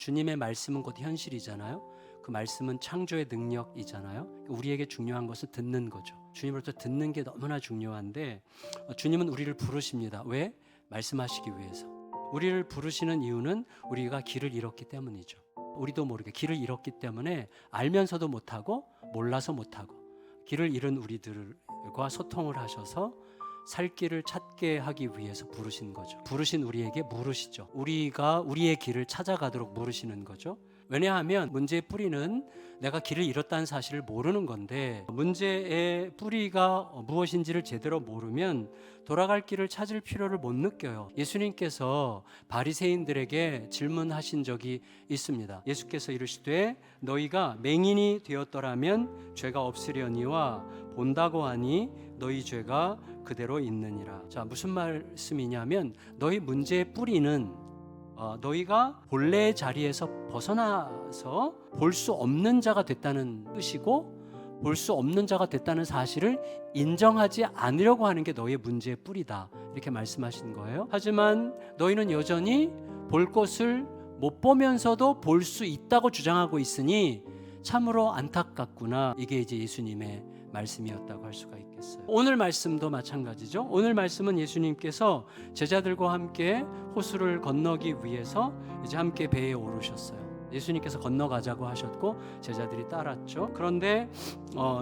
주님의 말씀은 곧 현실이잖아요. 그 말씀은 창조의 능력이잖아요. 우리에게 중요한 것은 듣는 거죠. 주님으로부터 듣는 게 너무나 중요한데 주님은 우리를 부르십니다. 왜? 말씀하시기 위해서. 우리를 부르시는 이유는 우리가 길을 잃었기 때문이죠. 우리도 모르게 길을 잃었기 때문에 알면서도 못하고 몰라서 못하고 길을 잃은 우리들과 소통을 하셔서 살 길을 찾게 하기 위해서 부르신 거죠. 부르신 우리에게 물으시죠. 우리가 우리의 길을 찾아가도록 물으시는 거죠. 왜냐하면 문제의 뿌리는 내가 길을 잃었다는 사실을 모르는 건데, 문제의 뿌리가 무엇인지를 제대로 모르면 돌아갈 길을 찾을 필요를 못 느껴요. 예수님께서 바리새인들에게 질문하신 적이 있습니다. 예수께서 이르시되 너희가 맹인이 되었더라면 죄가 없으려니와 본다고 하니 너희 죄가 그대로 있느니라. 자, 무슨 말씀이냐면 너희 문제의 뿌리는 너희가 본래의 자리에서 벗어나서 볼 수 없는 자가 됐다는 뜻이고, 볼 수 없는 자가 됐다는 사실을 인정하지 않으려고 하는 게 너희의 문제의 뿌리다, 이렇게 말씀하신 거예요. 하지만 너희는 여전히 볼 것을 못 보면서도 볼 수 있다고 주장하고 있으니 참으로 안타깝구나. 이게 이제 예수님의 말씀이었다고 할 수가 있겠어요. 오늘 말씀도 마찬가지죠. 오늘 말씀은 예수님께서 제자들과 함께 호수를 건너기 위해서 이제 함께 배에 오르셨어요. 예수님께서 건너가자고 하셨고 제자들이 따랐죠. 그런데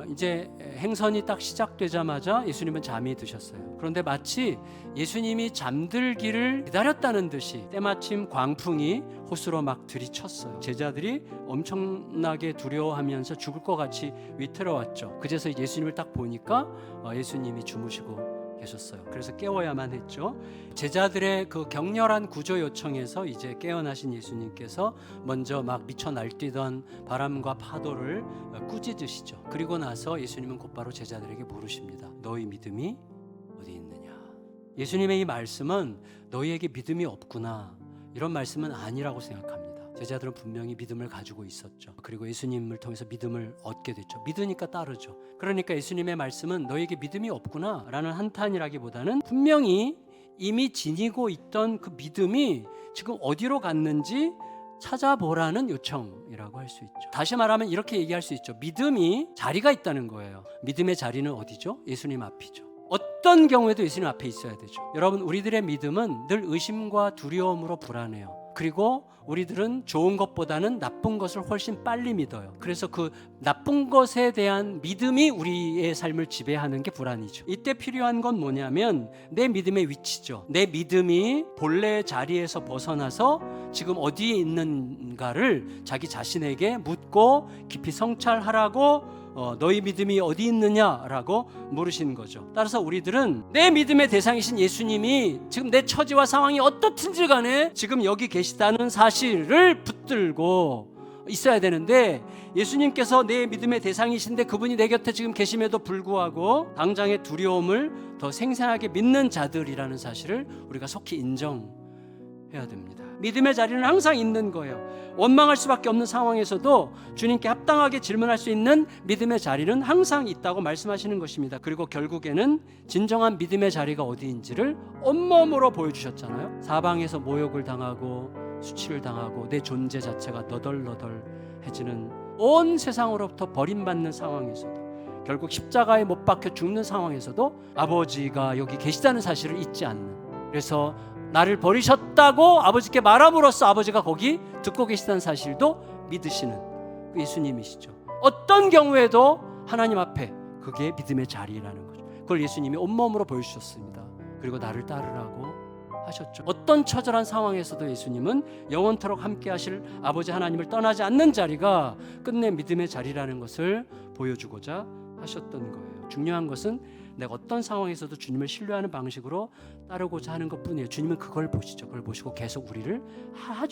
이제 행선이 딱 시작되자마자 예수님은 잠이 드셨어요. 그런데 마치 예수님이 잠들기를 기다렸다는 듯이 때마침 광풍이 호수로 막 들이쳤어요. 제자들이 엄청나게 두려워하면서 죽을 것 같이 위태로웠죠. 그제서 예수님을 딱 보니까 예수님이 주무시고 계셨어요. 그래서 깨워야만 했죠. 제자들의 그 격렬한 구조 요청에서 이제 깨어나신 예수님께서 먼저 막 미쳐 날뛰던 바람과 파도를 꾸짖으시죠. 그리고 나서 예수님은 곧바로 제자들에게 물으십니다. 너희 믿음이 어디 있느냐? 예수님의 이 말씀은 너희에게 믿음이 없구나, 이런 말씀은 아니라고 생각합니다. 제자들은 분명히 믿음을 가지고 있었죠. 그리고 예수님을 통해서 믿음을 얻게 됐죠. 믿으니까 따르죠. 그러니까 예수님의 말씀은 너에게 믿음이 없구나 라는 한탄이라기보다는 분명히 이미 지니고 있던 그 믿음이 지금 어디로 갔는지 찾아보라는 요청이라고 할 수 있죠. 다시 말하면 이렇게 얘기할 수 있죠. 믿음이 자리가 있다는 거예요. 믿음의 자리는 어디죠? 예수님 앞이죠. 어떤 경우에도 예수님 앞에 있어야 되죠. 여러분, 우리들의 믿음은 늘 의심과 두려움으로 불안해요. 그리고 우리들은 좋은 것보다는 나쁜 것을 훨씬 빨리 믿어요. 그래서 그 나쁜 것에 대한 믿음이 우리의 삶을 지배하는 게 불안이죠. 이때 필요한 건 뭐냐면 내 믿음의 위치죠. 내 믿음이 본래의 자리에서 벗어나서 지금 어디에 있는가를 자기 자신에게 묻고 깊이 성찰하라고 너희 믿음이 어디 있느냐라고 물으신 거죠. 따라서 우리들은 내 믿음의 대상이신 예수님이 지금 내 처지와 상황이 어떻든지 간에 지금 여기 계시다는 사실을 붙들고 있어야 되는데, 예수님께서 내 믿음의 대상이신데 그분이 내 곁에 지금 계심에도 불구하고 당장의 두려움을 더 생생하게 믿는 자들이라는 사실을 우리가 속히 인정해야 됩니다. 믿음의 자리는 항상 있는 거예요. 원망할 수밖에 없는 상황에서도 주님께 합당하게 질문할 수 있는 믿음의 자리는 항상 있다고 말씀하시는 것입니다. 그리고 결국에는 진정한 믿음의 자리가 어디인지를 온몸으로 보여주셨잖아요. 사방에서 모욕을 당하고 수치를 당하고 내 존재 자체가 너덜너덜해지는, 온 세상으로부터 버림받는 상황에서도, 결국 십자가에 못 박혀 죽는 상황에서도 아버지가 여기 계시다는 사실을 잊지 않는, 그래서 나를 버리셨다고 아버지께 말함으로써 아버지가 거기 듣고 계시다는 사실도 믿으시는 그 예수님이시죠. 어떤 경우에도 하나님 앞에 그게 믿음의 자리라는 거죠. 그걸 예수님이 온몸으로 보여주셨습니다. 그리고 나를 따르라고 하셨죠. 어떤 처절한 상황에서도 예수님은 영원토록 함께 하실 아버지 하나님을 떠나지 않는 자리가 끝내 믿음의 자리라는 것을 보여주고자 하셨던 거예요. 중요한 것은 내가 어떤 상황에서도 주님을 신뢰하는 방식으로 따르고자 하는 것뿐이에요. 주님은 그걸 보시죠. 그걸 보시고 계속 우리를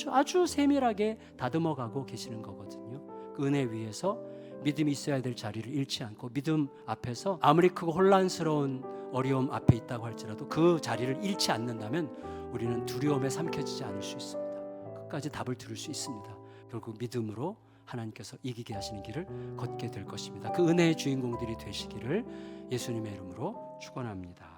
아주 세밀하게 다듬어가고 계시는 거거든요. 그 은혜 위에서 믿음이 있어야 될 자리를 잃지 않고, 믿음 앞에서 아무리 크고 혼란스러운 어려움 앞에 있다고 할지라도 그 자리를 잃지 않는다면 우리는 두려움에 삼켜지지 않을 수 있습니다. 끝까지 답을 들을 수 있습니다. 결국 믿음으로 하나님께서 이기게 하시는 길을 걷게 될 것입니다. 그 은혜의 주인공들이 되시기를 예수님의 이름으로 축원합니다.